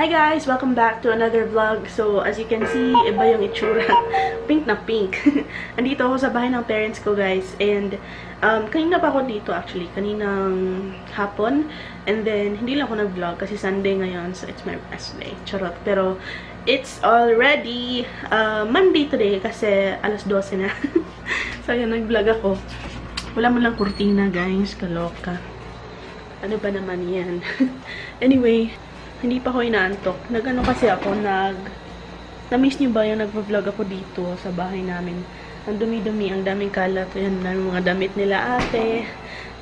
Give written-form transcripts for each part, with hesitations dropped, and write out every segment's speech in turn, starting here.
Hi guys! Welcome back to another vlog. So, as you can see, iba yung itsura. Pink na pink. Andito ako sa bahay ng parents ko, guys. And, kanina pa ako dito actually. Kaninang hapon. And then, hindi lang ako nag-vlog kasi Sunday ngayon. So, it's my rest day. Charot. Pero, it's already Monday today kasi alas 12 na. So, yun, nag-vlog ako. Wala mo lang kurtina, guys. Kaloka. Ano ba naman yan? Anyway, hindi pa ako inaantok. Nag-ano kasi ako, na-miss niyo ba yung nag-vlog ako dito sa bahay namin? Ang dumi-dumi, ang daming kalat. Yan, mga damit nila ate.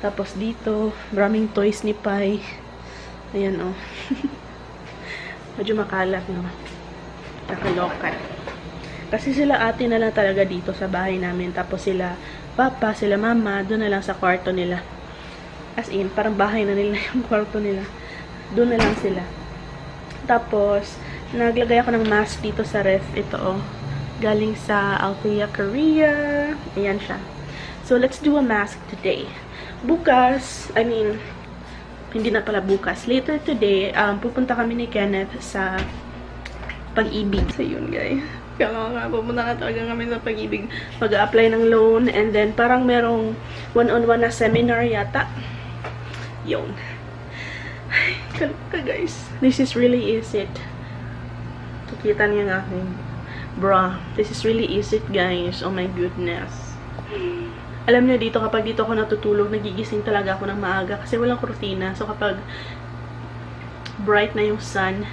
Tapos dito, maraming toys ni Pai. Ayan, oh. Medyo makalat, no? Nakaloka. Kasi sila ate na lang talaga dito sa bahay namin. Tapos sila papa, sila mama, doon na lang sa kwarto nila. As in, parang bahay na nila yung kwarto nila. Doon na lang sila. Tapos, naglagay ako ng mask dito sa ref. Ito, oh. Galing sa Althea, Korea. Ayan siya. So, let's do a mask today. Bukas, hindi na pala bukas. Later today, pupunta kami ni Kenneth sa Pag-ibig. So, yun, guys. Kaya pupunta na talaga kami sa Pag-ibig. Mag-a-apply ng loan. And then, parang merong one-on-one na seminar yata. Yun. Ay, kaluka guys. This is really easy. Nakita niyo nga aking bra. This is really easy guys. Oh my goodness. Alam niyo dito, kapag dito ako natutulog, nagigising talaga ako ng maaga kasi walang kurtina. So kapag bright na yung sun,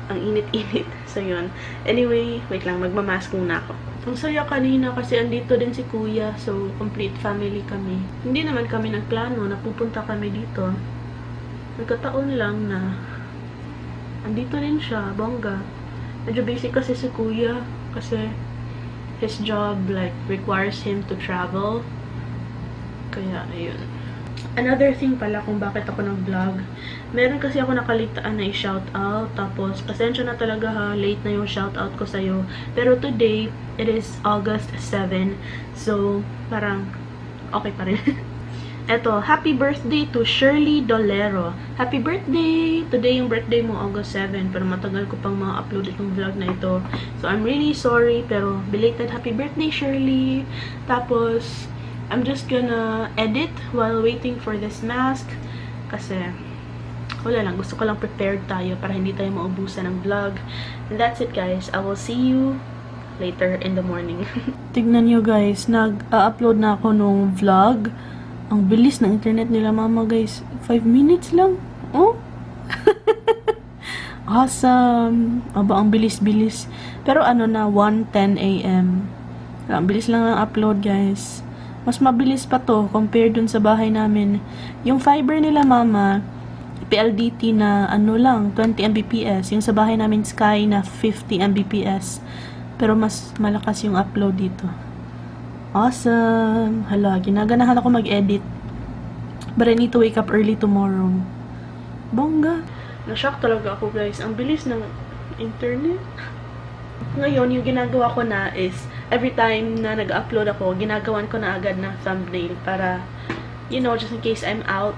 ang init-init. So yun. Anyway, wait lang, magmamask muna ako. Ang saya kanina kasi andito din si kuya. So, complete family kami. Hindi naman kami nagplano na pupunta kami dito. Nagkataon lang na andito rin siya, bongga. Medyo busy kasi si kuya kasi his job like requires him to travel. Kaya, ayun. Another thing pala kung bakit ako nag-vlog. Meron kasi ako nakalitaan na i-shoutout. Tapos, pasensya na talaga ha. Late na yung shoutout ko sa'yo. Pero today, it is August 7. So, parang okay pa rin. Eto, happy birthday to Shirley Dolero. Happy birthday! Today yung birthday mo, August 7. Pero matagal ko pang upload itong vlog na ito. So, I'm really sorry. Pero, belated happy birthday, Shirley. Tapos, I'm just gonna edit while waiting for this mask. Kasi, wala lang. Gusto ko lang prepared tayo para hindi tayo maubusan ng vlog. And that's it, guys. I will see you later in the morning. Tignan nyo, guys. Nag-upload na ako nung vlog. Ang bilis ng internet nila, mama, guys. 5 minutes lang. Oh? Awesome. Aba, ang bilis-bilis. Pero ano na, 1:10 AM. Ang bilis lang ng upload, guys. Mas mabilis pa to compared dun sa bahay namin. Yung fiber nila, mama, PLDT na ano lang, 20 Mbps. Yung sa bahay namin, Sky na 50 Mbps. Pero mas malakas yung upload dito. Awesome! Hala, ginaganahan ako mag-edit. But I need to wake up early tomorrow. Bongga! Na-shock talaga ako, guys. Ang bilis ng internet. Ngayon, yung ginagawa ko na is, every time na nag-upload ako, ginagawan ko na agad na thumbnail para, you know, just in case I'm out,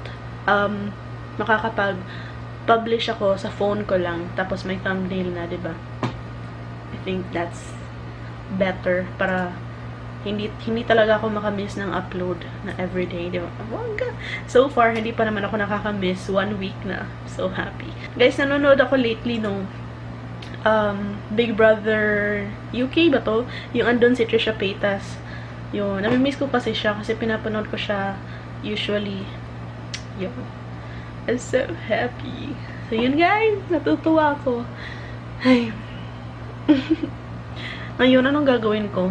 makakapag-publish ako sa phone ko lang, tapos may thumbnail na, diba? I think that's better para hindi talaga ako makamiss ng upload na everyday, diba? So far, hindi pa naman ako nakakamiss. 1 week na. So happy. Guys, nanonood ako lately nung Big Brother UK ba to? Yung andun si Trisha Paytas. Yun, namimiss ko kasi siya kasi pinapanood ko siya usually. Yun. I'm so happy. So yun, guys, natutuwa ako. Ay. Ngayon, anong gagawin ko?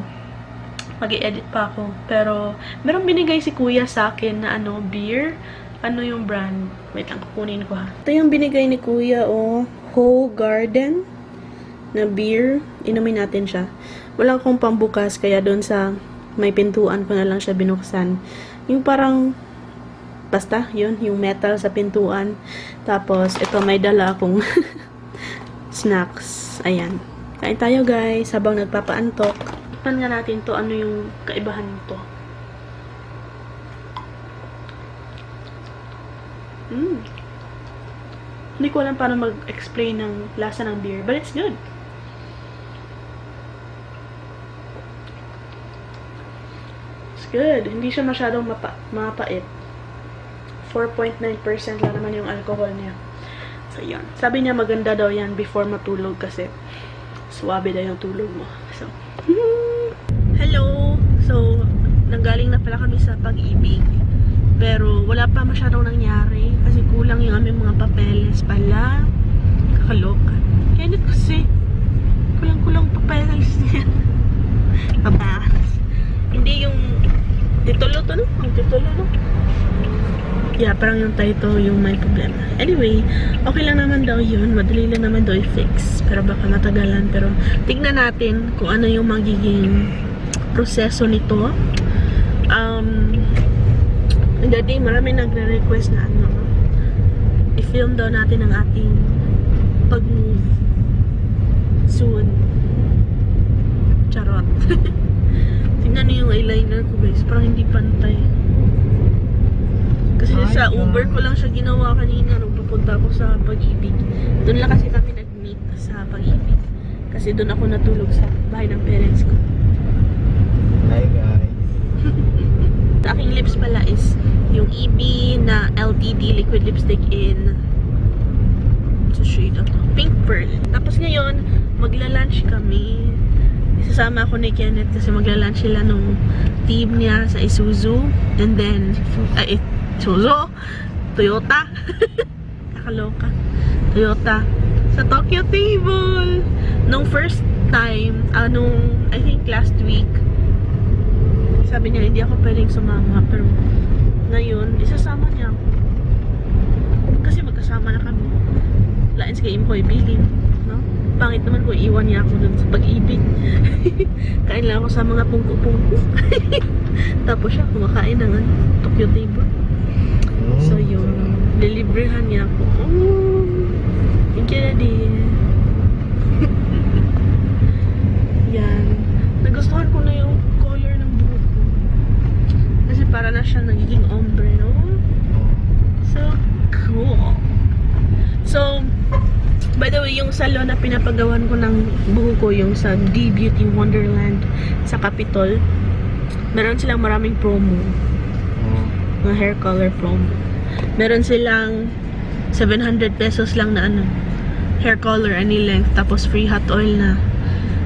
Mag-i-edit pa ako. Pero, merong binigay si kuya sa akin na beer. Ano yung brand? Wait lang, kukunin ko ha. Ito yung binigay ni kuya, oh. Whole Garden na beer. Inumin natin siya. Wala akong pambukas, kaya doon sa may pintuan ko na lang siya binuksan. Yung parang, basta, yun, yung metal sa pintuan. Tapos, ito, may dala akong snacks. Ayan. Kain tayo, guys, habang nagpapaantok. Tignan nga natin to, ano yung kaibahan nito. Hindi ko alam paano mag-explain ng lasa ng beer, but it's good. It's good. Hindi siya masyadong mapait. 4.9% lang naman yung alcohol niya. So, yun. Sabi niya maganda daw yan before matulog kasi swabe daw yung tulog mo. So, hello! So, nanggaling na pala kami sa Pag-ibig. Pero, wala pa masyadong nangyari. Kasi kulang yung aming mga papeles pala. Kakaloka. Kaya kasi, kulang-kulang papeles niya. Papas. Hindi yung titulo to, no? Yung titulo, no? Yeah, parang yung title yung may problema. Anyway, okay lang naman daw yun. Madali lang naman daw i-fix. Pero baka matagalan. Pero, tignan natin kung ano yung magiging proseso nito. Dati marami nagre-request na i-film daw natin ang ating pag-move soon. Charot. Tingnan niyo yung eyeliner ko, guys. Parang hindi pantay. Kasi sa Uber ko lang siya ginawa kanina nung papunta ako sa Pag-ibig. Doon lang kasi kami nag-meet sa Pag-ibig. Kasi doon ako natulog sa bahay ng parents ko. Hi guys. Sa aking lips pala is yung EB na LTD liquid lipstick in sa shade of Pink Pearl. Tapos ngayon, magla-lunch kami. Isasama ako ni Kenneth kasi magla-lunch sila nung team niya sa Isuzu. And then, Isuzu? Toyota? Nakaloka. Toyota. Sa Tokyo Table. Nung first time, I think last week, sabi niya, hindi ako pwedeng sumama. Pero, ngayon, isasama niya ako. Kasi magkasama na kami. Lains kayo mo ko ibilin. No? Pangit naman ko iwan niya ako dun sa Pag-ibig. Kain lang ako sa mga pungko-pungko. Tapos siya, kumakain ng Tokyo Table. So, yun. Lilibrehan niya ako. Oh, thank you, Daddy. Yan. Nagustuhan ko na yung color ng buhok ko. Kasi para na siya nagiging ombre, no? So, cool. So, by the way, yung salon na pinapagawan ko ng buhok ko, yung sa D Beauty Wonderland sa Capitol, meron silang maraming promo. Mga hair color promo. Meron silang 700 pesos lang na hair color, any length, tapos free hot oil na.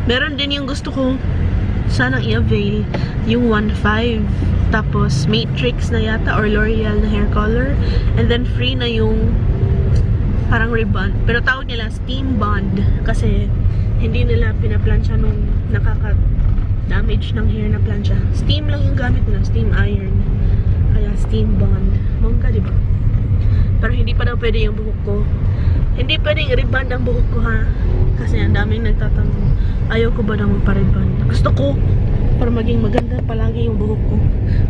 Meron din yung gusto ko sanang i-avail, yung 1.5, tapos Matrix na yata or L'Oreal na hair color, and then free na yung parang rebond, pero tawag nila steam bond kasi hindi nila pinaplansya nung nakaka-damage ng hair na plansya. Steam lang yung gamit nila, steam iron, kaya steam bond. Mongka, diba? Pero hindi pa daw pwede yung buhok ko. Hindi pwedeng rebond ang buhok ko, ha? Kasi ang daming nagtatanong, ayaw ko ba daw magpa-rebond? Gusto ko para maging maganda palagi yung buhok ko,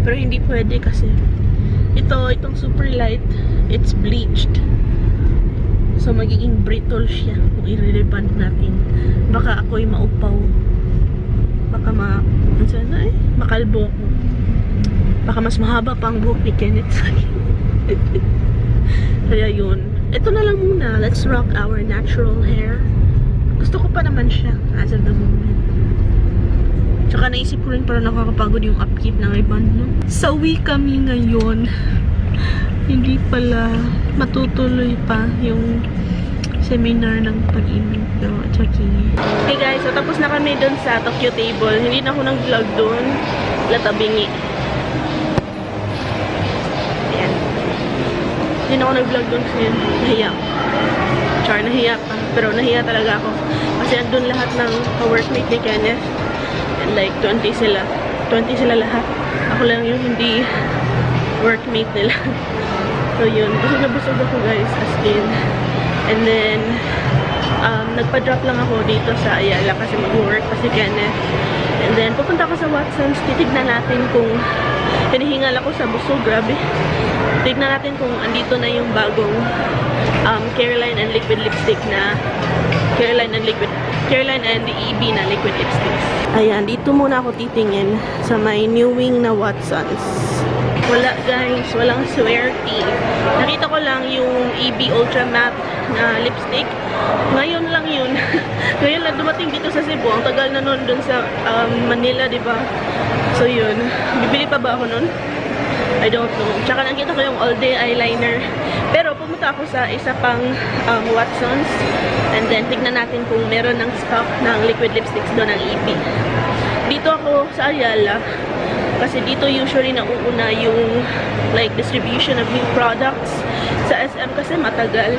pero hindi pwede kasi itong super light, it's bleached. So, magiging brittle siya kung i-rebond natin. Baka ako'y maupaw. Baka makalbo ako. Baka mas mahaba pa ang buhok ni Kenneth sa akin. Kaya yun. Ito na lang muna. Let's rock our natural hair. Gusto ko pa naman siya as of the moment. Tsaka naisip ko rin para nakakapagod yung upkeep ng rebond, no? Sawi kami ngayon. Hindi pala matutuloy pa yung seminar ng Pag-ibig. Pero, checking. Hey guys, so tapos na kami dun sa Tokyo Table. Hindi na ako nag-vlog dun. Latabingi. Ayan. Hindi na ako nag-vlog dun kasi nahiya. Char, nahiya pa. Pero nahiya talaga ako. Kasi andun lahat ng ka-workmate ni Kenneth. And like, 20 sila. 20 sila lahat. Ako lang yung hindi workmate nila. So yun, busog ako guys, as in. And then, nagpa-drop lang ako dito sa Ayala kasi mag-work pa si Kenneth. And then, pupunta ako sa Watson's, titignan natin kung hinihingal ako sa busog, grabe. Tignan natin kung andito na yung bagong Caroline and Liquid Lipstick na Caroline and EB na liquid lipsticks. Ayan, dito muna ako titingin sa may new wing na Watson's. Wala guys, walang swerte. Nakita ko lang yung EB Ultra Matte na lipstick. Ngayon lang yun. Ngayon lang dumating dito sa Cebu. Ang tagal na nun dun sa Manila, di ba? So yun. Bibili pa ba ako nun? I don't know. Tsaka nakita ko yung all day eyeliner. Pero pumunta ako sa isa pang Watsons. And then tignan natin kung meron ng stock ng liquid lipsticks doon ng EB. Dito ako sa Ayala. Kasi dito usually nauuna yung like distribution of new products. Sa SM kasi matagal.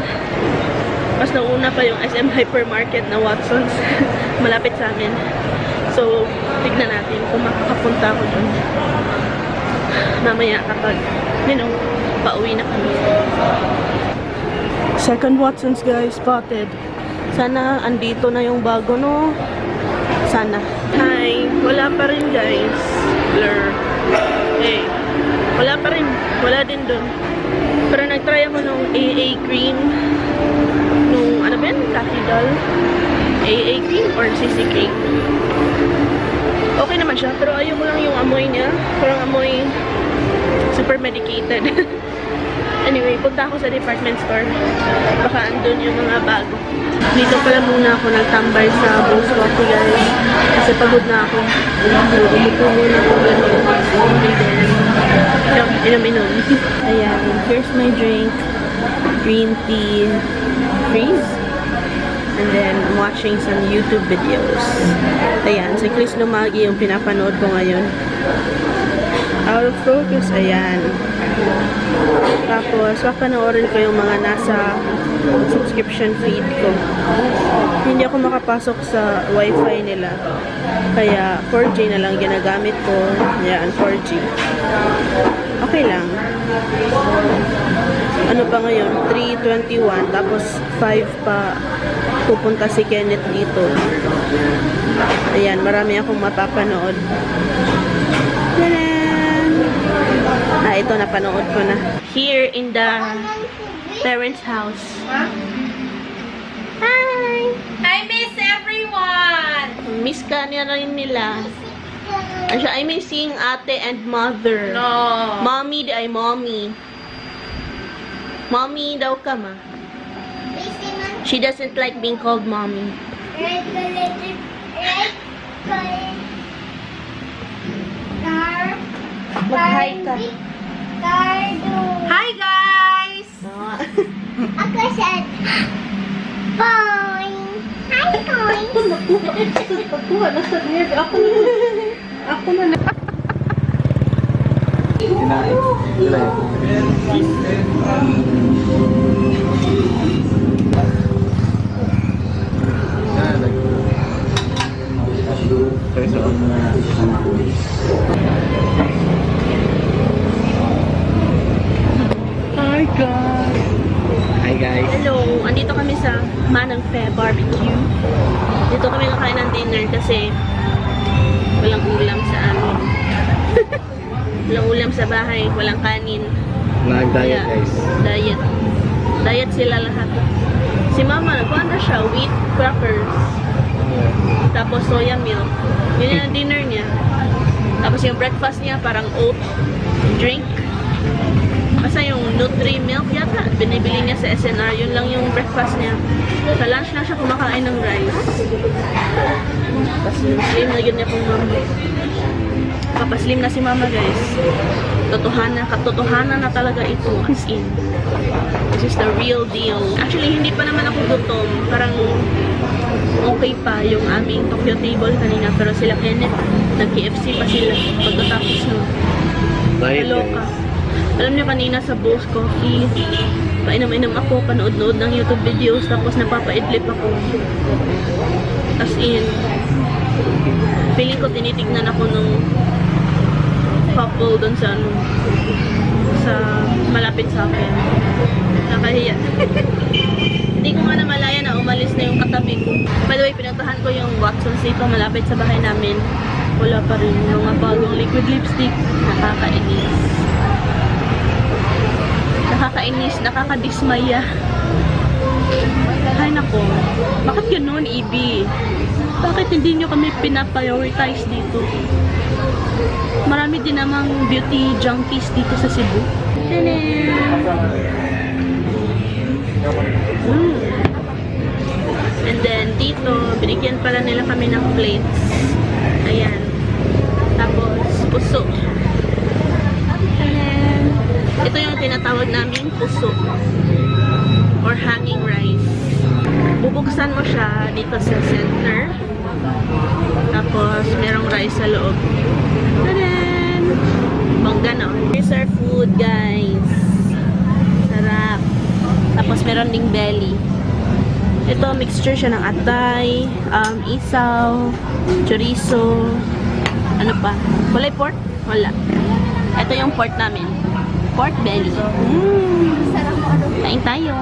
Mas nauna pa yung SM hypermarket na Watsons. Malapit sa amin. So, tignan natin kung makakapunta ako dun. Mamaya kapag, pauwi na kami. Second Watsons guys, spotted. Sana andito na yung bago, no? Sana. Hi, wala pa rin guys. Blur. Hey, wala pa rin. Wala din dun. Pero nag-try ako nung AA cream. Nung, ano ba yan? Taffy doll. AA cream or CC cream. Okay naman siya, pero ayaw ko lang yung amoy niya. Parang amoy super medicated. Anyway, punta ako sa department store. Baka andun yung mga bago. Dito pala muna ako nagtambay sa Bose Coffee guys. Kasi pagod na ako. Umupo muna ako inom-inom. Ayan, here's my drink. Green tea. Freeze. And then, I'm watching some YouTube videos. Ayan, si Chris Lumagi yung pinapanood ko ngayon. Out of focus, ayan. Tapos, papanoorin ko yung mga nasa subscription feed ko. Hindi ako makapasok sa wifi nila. Kaya, 4G na lang ginagamit ko. Ayan, 4G. Okay lang. Ano pa ngayon? 3:21. Tapos, 5 pa pupunta si Kenneth dito. Ayan, marami akong mapapanood. Tadan! Ito, napanood ko na. Here in the parents' house. Hi! I miss everyone! Miss ka niya rin nila. I miss seeing ate and mother. No. Mommy, ay mommy. Mommy daw ka, ma. She doesn't like being called mommy. Mag-hi ka. Hi guys! Ako said, boing. Hi, boing. Ako na. Kinain. Hi guys. Hi guys. Hello, andito kami sa Manang Fe Barbecue. Dito kami nakain ng dinner kasi walang ulam sa amin. Walang ulam sa bahay, walang kanin. Nag-diet guys. Diet. Diet sila lahat. Si mama, nagkuhan na siya, wheat crackers. Tapos soya milk. Yun yung dinner niya. Tapos yung breakfast niya, parang oat drink. Basta yung Nutri milk yata, binibili niya sa SNR. Yun lang yung breakfast niya. Sa lunch na siya kumakain ng rice. Tapos slim na yun niya kung mama. Kapaslim na si mama guys. Katotohanan na talaga ito as in. This is the real deal. Actually, hindi pa naman ako gutom. Parang okay pa yung aming Tokyo table kanina. Pero sila Kenneth, nag-KFC pa sila pagkatapos no. Diet Kaloka. guys. Alam niyo kanina sa Bose Coffee, painom-inom ako, panood-nood ng YouTube videos, tapos napapaidlip ako. As in, feeling ko tinitignan ako nung couple doon sa ano, sa malapit sa akin. Nakahiya. Hindi ko nga namalaya na umalis na yung katabi ko. By the way, pinuntahan ko yung Watsons dito malapit sa bahay namin. Wala pa rin yung mga bagong liquid lipstick. Nakakainis. Nakakainis, nakakadismaya. Hay nako. Bakit ganun, Ibi? Bakit hindi nyo kami pinaprioritize dito? Marami din namang beauty junkies dito sa Cebu. And then, dito, binigyan pala nila kami ng plates. Ayan. Tapos, puso. Ayan. Ito yung tinatawag naming puso. Or hanging rice. Bubuksan mo siya dito sa center. Tapos, merong rice sa loob. Tadan! Bongga, no? Here's our food, guys. Sarap. Tapos, meron ding belly. Ito, mixture siya ng atay, isaw, chorizo, ano pa? Wala yung pork? Wala. Ito yung pork namin. Pork belly. Kain tayo.